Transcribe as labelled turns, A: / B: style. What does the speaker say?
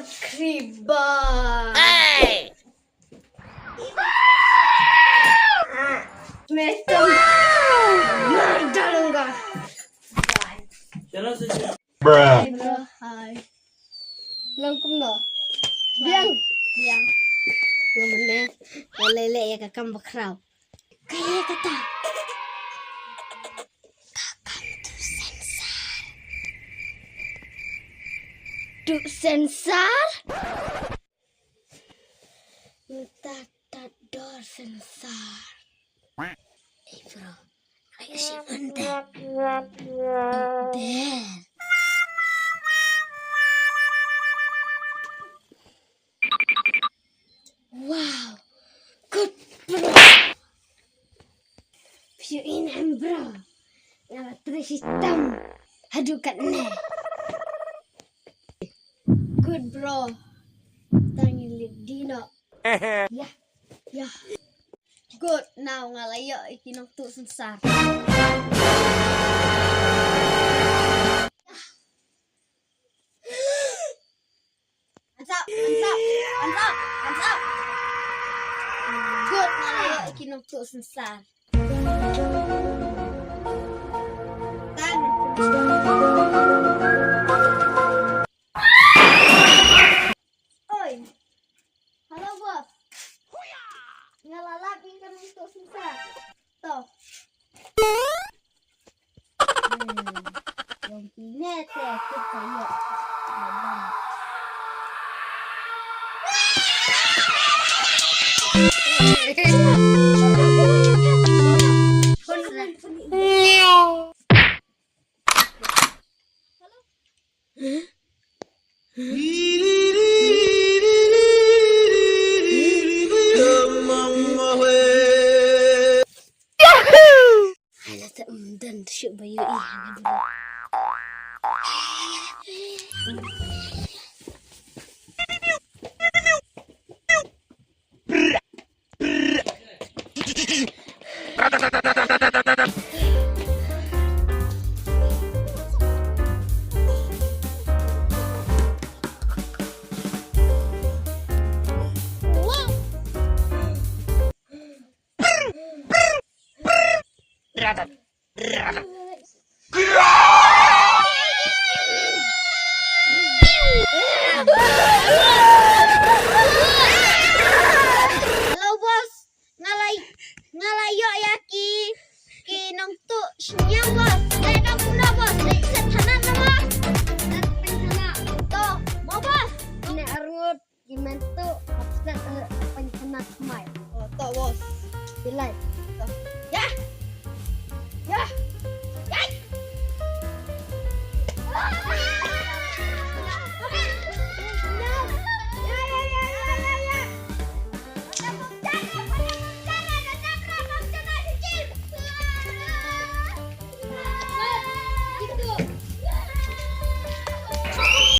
A: Kriba.
B: Hey!
A: Mestom. Darunga.
C: Bruh.
A: Hai bro, hai. Langkum no. Biang. Yang mana? Yang lele ya kakam bakrau. Kayak kata. Duk sensor. Tak door sensor. Bro, kayak si Unda. There. Wow, good bro. View in and bro. Ngalah terus hitam. Hadukan ne. Good bro. Tangin Dino. Ya. Good. Now ngalayo ikinong tu sensar. Ansap. Good. Ngalayo ikinong tu sensar. Tan. Oi. Halo bos. Ngalalap ikan untuk sensar. Toh. Yang pinet ya saya. Alah tak undan syuk bayu ini. Halo bos, ngalayo ya ki nong tu nya bos, kamu na bos, setanan nama, setanan, toh mau bos, ini arut gimana tu, maksudnya penyenan smile, toh bos, bilai, toh, ya.